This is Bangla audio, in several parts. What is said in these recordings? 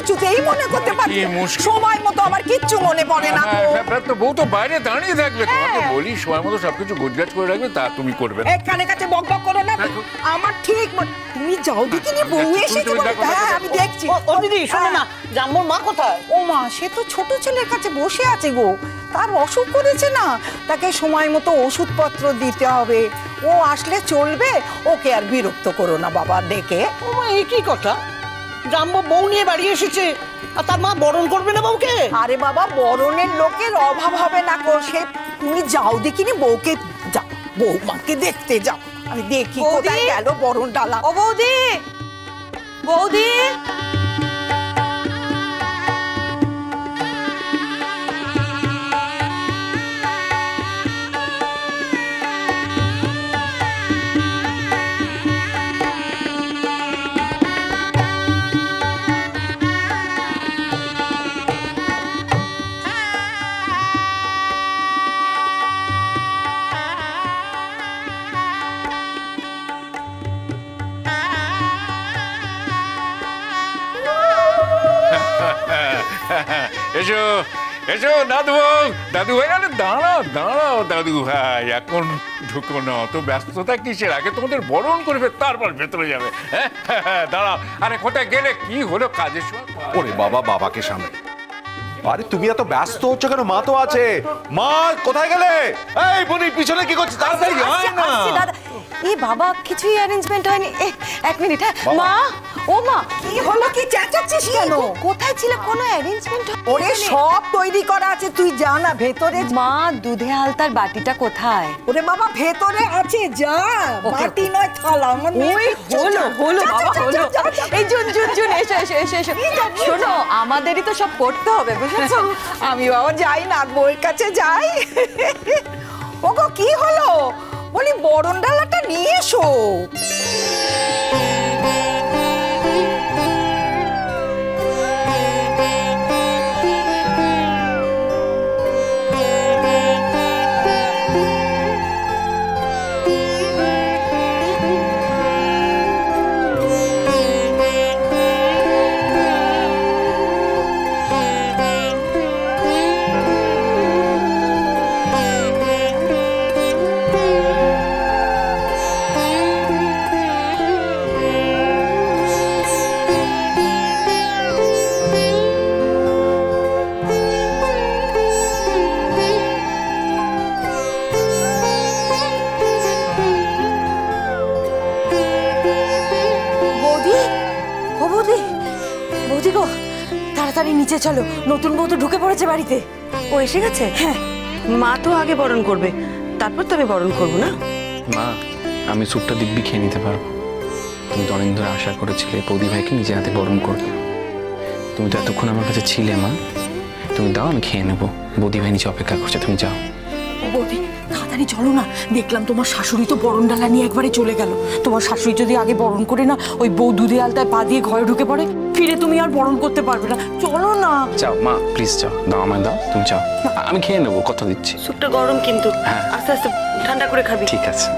কিছুতেই মনে করতে পারি সময় মতো আমার কিচ্ছু মনে পড়ে না। তো বউ তো বাইরে দাঁড়িয়ে থাকবে, তোমাকে বলি সময় মতো সবকিছু গোছগাছ করে রাখবে, তা তুমি করবে না। কানে কাছে বক বক করো না, আমার ঠিক তুমি যাও দেখিনি বউ এসেছে। হ্যাঁ আমি দেখছি। ও দিদি শোনো না, জাম্বুর মা কোথায়? ও মা, সে তো ছোট ছেলের কাছে বসে আছে গো, তার অসুখ করেছে না, তাকে সময় মতো ওষুধপত্র দিতে হবে, ও আসলে চলবে, ওকে আর বিরক্ত করো না বাবা ডেকে। ও মা, এই কি কথা? জাম্বু বউ নিয়ে বাড়ি এসেছে আর তার মা বরণ করবে না বউকে? আরে বাবা, বরণের লোকের অভাব হবে না গো, সে তুমি যাও দেখিনি বউকে, যাও বৌমাকে দেখতে যাও, আমি দেখি কোথায় গেল বরণ ডালা। ও বৌদি, বৌদি এসো এসো দাদু, দাদু ভাই, আরে দাঁড়াও দাঁড়াও দাদু ভাই, এখন ঢুকো না, তো ব্যস্ততা কিসের? আগে তোমাদের বরণ করবে তারপর ভেতরে যাবে। হ্যাঁ দাঁড়াও। আরে কোথায় গেলে? কি হলো কাজের সময়? ওরে বাবা, বাবাকে সামনে। আরে তুমি এত ব্যস্ত হচ্ছ কেন? মা তো আছে। মা কোথায় গেলে? এই বনি, পিছনে কি করছিস? তাড়াতাড়ি আয় না। এই বাবা, কিছুই অ্যারেঞ্জমেন্ট হয়নি। এক মিনিট। হ্যাঁ মা, ও মা, কি হলো? কি চেঁচাচ্ছিস কেন? কোথায় ছিল? কোনো অ্যারেঞ্জমেন্ট? ওরে সব তৈরি করা আছে, তুই যা না ভেতরে। মা, দুধে আলতার বাটিটা কোথায়? ওরে বাবা, ভেতরে আছে, যা। বাটি নয় থালা। ওই হলো বাবা, হলো। এই জুন এসো এসো এসো এসো। শোনো, আমাদেরই তো সব করতে হবে, বুঝেছো? আমি বাবা যাই না, বউয়ের কাছে যাই। ওগো কি হলো? বলি বরণ ডালাটা নিয়ে এসো। তাড়াতাড়ি নিচে চলো, নতুন বউ তো ঢুকে পড়েছে বাড়িতে। ও এসে গেছে? হ্যাঁ। মা তো আগে বরণ করবে, তারপর তো আমি বরণ করবো না? মা, আমি স্যুপটা দিব্যি খেয়ে নিতে পারবো। তুমি তো অনেক ধরে আশা করেছিলে বৌদি ভাইকে নিজে হাতে বরণ করবে। তুমি তো এতক্ষণ আমার কাছে ছিলে মা, তুমি দাও, আমি খেয়ে নেবো। বৌদি ভাই নিচে অপেক্ষা করছে, তুমি যাও। বৌদি তাড়াতাড়ি চলো না, দেখলাম তোমার শাশুড়ি তো বরণ ডালা নিয়ে একবারে চলে গেল। তোমার শাশুড়ি যদি আগে বরণ করে না, ওই বউ দুধে আলতায় পা দিয়ে ঘরে ঢুকে পড়ে, ফিরে তুমি আর বরণ করতে পারবে না। চলো না। যাও মা, প্লিজ যাও, দাও আমায় দাও, তুমি যাও, আমি খেয়ে নেবো, কথা দিচ্ছি। স্যুপটা গরম কিন্তু, হ্যাঁ আস্তে আস্তে ঠান্ডা করে খাবি। ঠিক আছে।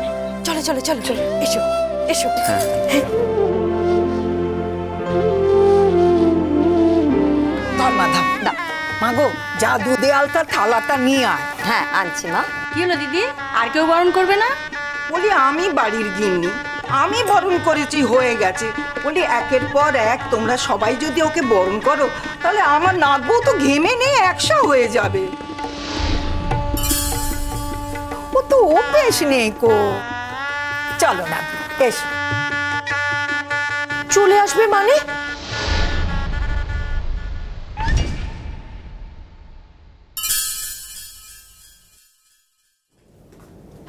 চলো চলো চলো চলো, এসো এসো। হ্যাঁ। মাগো, যা দুধে আলতার থালাটা নিয়ে আয়। হ্যাঁ আনছি মা। কি হলো দিদি, আর কেউ বরণ করবে না? বলি আমি বাড়ির গিন্নি, আমি বরণ করেছি, হয়ে গেছে। বলি একের পর এক তোমরা সবাই যদি ওকে বরণ করো, তাহলে আমার নাতবউ তো ঘেমে নিয়ে একশো হয়ে যাবে। ও তো অভ্যেস নেই কো। চলো না, এসো। চলে আসবে মানে?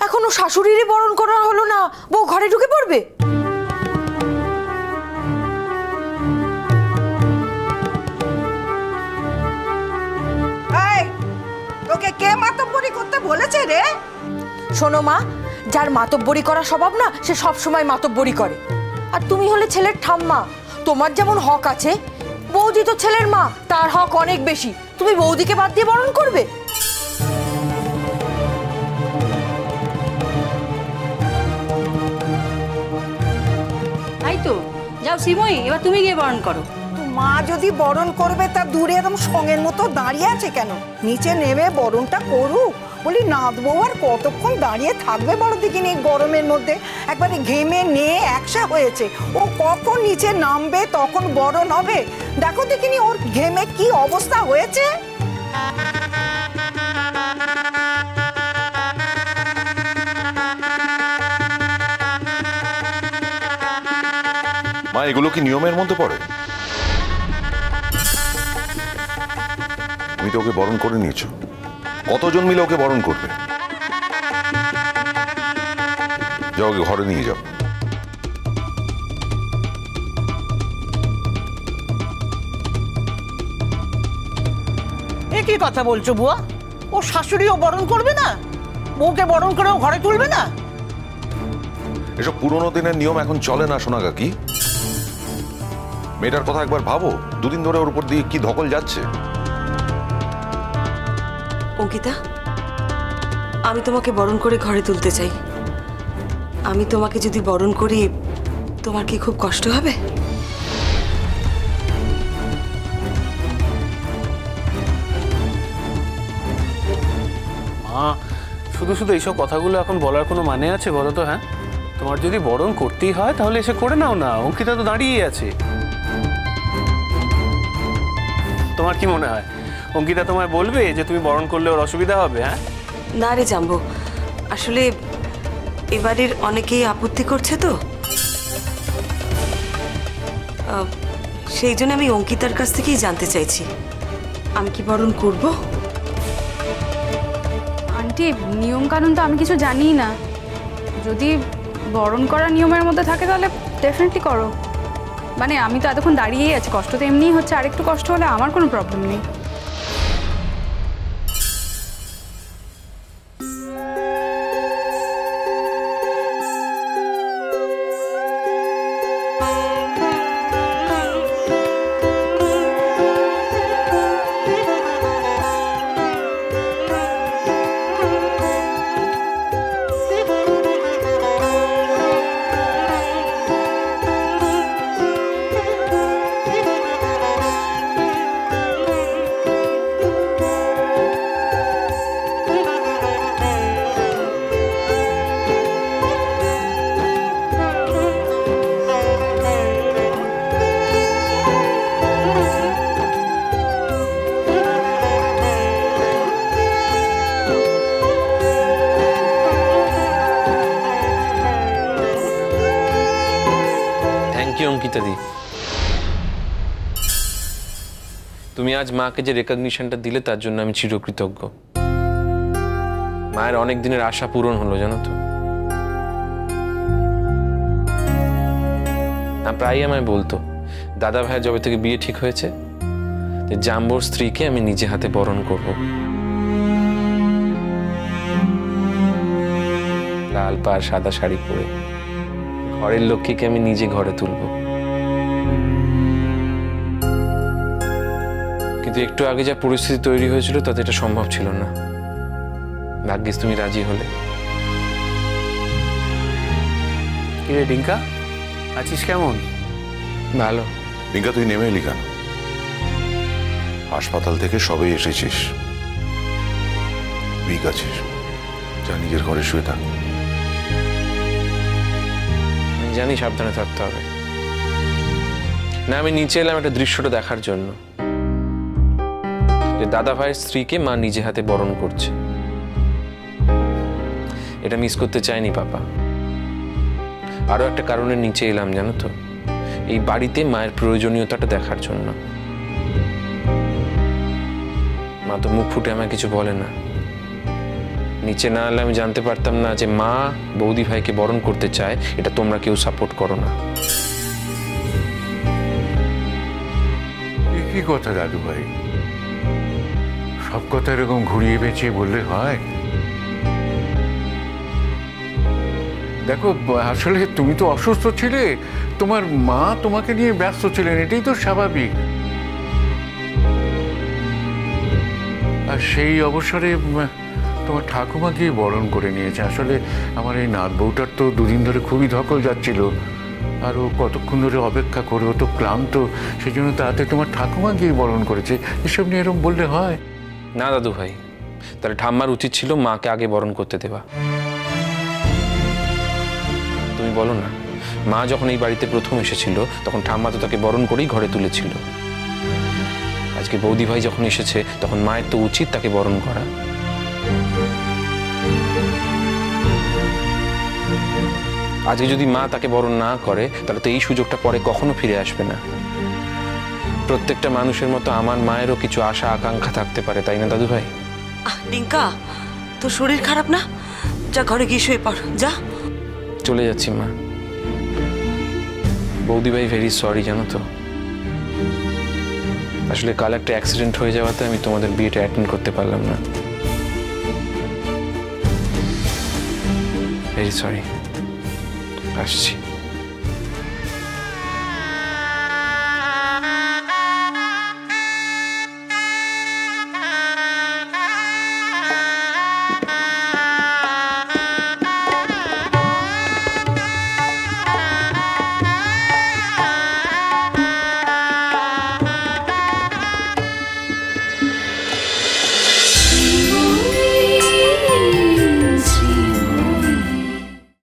এখনো শাশুড়িরই বরণ করা হলো না, বউ ঘরে ঢুকে পড়বে? তোকে কে মাতব্বরি করতে বলেছে রে? শোনো মা, যার মাতব্বরি করা স্বভাব না, সে সব সময় মাতব্বরি করে। আর তুমি হলে ছেলের ঠাম্মা, তোমার যেমন হক আছে, বৌদি তো ছেলের মা, তার হক অনেক বেশি। তুমি বৌদিকে বাদ দিয়ে বরণ করবে? তাই তো, যাও সিমই, এবার তুমি গিয়ে বরণ করো। মা যদি বরণ করবে তা দূরে এরকম সঙ্গের মতো দাঁড়িয়ে আছে কেন? নিচে নেমে বরণটা করুক। বলি নাথ বউ আর কতক্ষণ দাঁড়িয়ে থাকবে বড় দিকিনি গরমের মধ্যে? একবারে ঘেমে নিয়ে একসা হয়েছে, ও কখন নিচে নামবে তখন বরণ হবে। দেখো দেখিনি ওর ঘেমে কি অবস্থা হয়েছে। মা এগুলো কি নিয়মের মধ্যে পড়ে? তুমি তো ওকে বরণ করে নিয়েছো, কতজন মিলে ওকে বরণ করবে? যাও ওকে ঘরে নিয়ে যাও। এ কি কথা বলছো বুয়া? ও শাশুড়িও বরণ করবে না? বউকে বরণ করেও ঘরে তুলবে না? এসব পুরোনো দিনের নিয়ম এখন চলে না সোনা কাকি। মেয়েটার কথা একবার ভাবো, দুদিন ধরে ওর উপর দিয়ে কি ধকল যাচ্ছে। অঙ্কিতা, আমি তোমাকে বরণ করে ঘরে তুলতে চাই। আমি তোমাকে যদি বরণ করি, তোমার কি খুব কষ্ট হবে? মা, শুধু শুধু এইসব কথাগুলো এখন বলার কোনো মানে আছে বলো তো? হ্যাঁ, তোমার যদি বরণ করতেই হয় তাহলে এসে করে নাও না। অঙ্কিতা তো দাঁড়িয়েই আছে। তোমার কি মনে হয় অঙ্কিতা তোমায় বলবে যে তুমি বরণ করলে ওর অসুবিধা হবে? হ্যাঁ না রে জাম্বো, আসলে এবারের অনেকেই আপত্তি করছে তো, সেই জন্য আমি অঙ্কিতার কাছ থেকেই জানতে চাইছি আমি কি বরণ করব। আন্টি, নিয়ম কানুন তো আমি কিছু জানিই না। যদি বরণ করা নিয়মের মধ্যে থাকে তাহলে ডেফিনেটলি করো। মানে আমি তো এতক্ষণ দাঁড়িয়েই আছি, কষ্ট তো এমনিই হচ্ছে, আরেকটু কষ্ট হলে আমার কোনো প্রবলেম নেই। অঙ্কিতা দি, তুমি আজ মাকে যে রেকগনিশনটা দিলে তার জন্য আমি চিরকৃতজ্ঞ। মায়ের অনেক দিনের আশা পূরণ হলো জানো তো। প্রায় আমায় বলতো দাদা ভাইয়ের যবে থেকে বিয়ে ঠিক হয়েছে যে জাম্বোর স্ত্রীকে আমি নিজে হাতে বরণ করব। লাল পাড় সাদা শাড়ি পরে ঘরের লক্ষ্মীকে আমি নিজে ঘরে তুলব। কিন্তু একটু আগে যা পরিস্থিতি তৈরি হয়েছিল তাতে এটা সম্ভব ছিল না। ভাগ্যিস তুমি রাজি হলে। কিরে ডিঙ্কা, আছিস কেমন? ভালো। ডিঙ্কা, তুই নেমে এলি কেন? হাসপাতাল থেকে সবে এসেছিস, উইক আছিস, যা নিজের ঘরে শুয়ে থাক। জানি সাবধানে থাকতে হবে। না, আমি নিচে এলাম একটা দৃশ্যটা দেখার জন্য, যে দাদা ভাইয়ের স্ত্রীকে মা নিজে হাতে বরণ করছে। এটা মিস করতে চাইনি পাপা। আরো একটা কারণে নিচে এলাম জানো তো, এই বাড়িতে মায়ের প্রয়োজনীয়তাটা দেখার জন্য। মা তো মুখ ফুটে আমায় কিছু বলে না। নিচে না এলে আমি জানতে পারতাম না যে মা বৌদি ভাইকে বরণ করতে চায়, এটা তোমরা কেউ সাপোর্ট করো না। কি কথা দাদু ভাই, সব কথা এরকম ঘুরিয়ে পেঁচিয়ে বললে হয়? দেখো, আসলে তুমি তো অসুস্থ ছিলে, তোমার মা তোমাকে নিয়ে ব্যস্ত ছিলেন, এটাই তো স্বাভাবিক। আর সেই অবসরে তোমার ঠাকুমা গিয়ে বরণ করে নিয়েছে। আসলে আমার এই নাত বউটার তো দুদিন ধরে খুবই ধকল যাচ্ছিল, আর ও কতক্ষণ ধরে অপেক্ষা করে, ও তো ক্লান্ত, সেই জন্য তাতে তোমার ঠাকুমা গিয়ে বরণ করেছে। এসব নিয়ে এরকম বললে হয়? না দাদু ভাই, তাহলে ঠাম্মার উচিত ছিল মাকে আগে বরণ করতে দেওয়া। তুমি বলো না, মা যখন এই বাড়িতে প্রথম এসেছিল তখন ঠাম্মা তো তাকে বরণ করেই ঘরে তুলেছিল। আজকে বৌদি ভাই যখন এসেছে তখন মায়ের তো উচিত তাকে বরণ করা। আজকে যদি মা তাকে বরণ না করে তাহলে তো এই সুযোগটা পরে কখনো ফিরে আসবে না। প্রত্যেকটা মানুষের মতো আমার মায়েরও কিছু আশা আকাঙ্ক্ষা থাকতে পারে, তাই না দাদু ভাই? ডিঙ্কা, তোর শরীর খারাপ না? যা ঘরে গিয়ে শুয়ে পড়, যা। চলে যাচ্ছি মা। বৌদি ভাই ভেরি সরি, জানো তো, আসলে কাল একটা অ্যাক্সিডেন্ট হয়ে যাওয়াতে আমি তোমাদের বিয়েটা অ্যাটেন্ড করতে পারলাম না। ভেরি সরি, আসছি।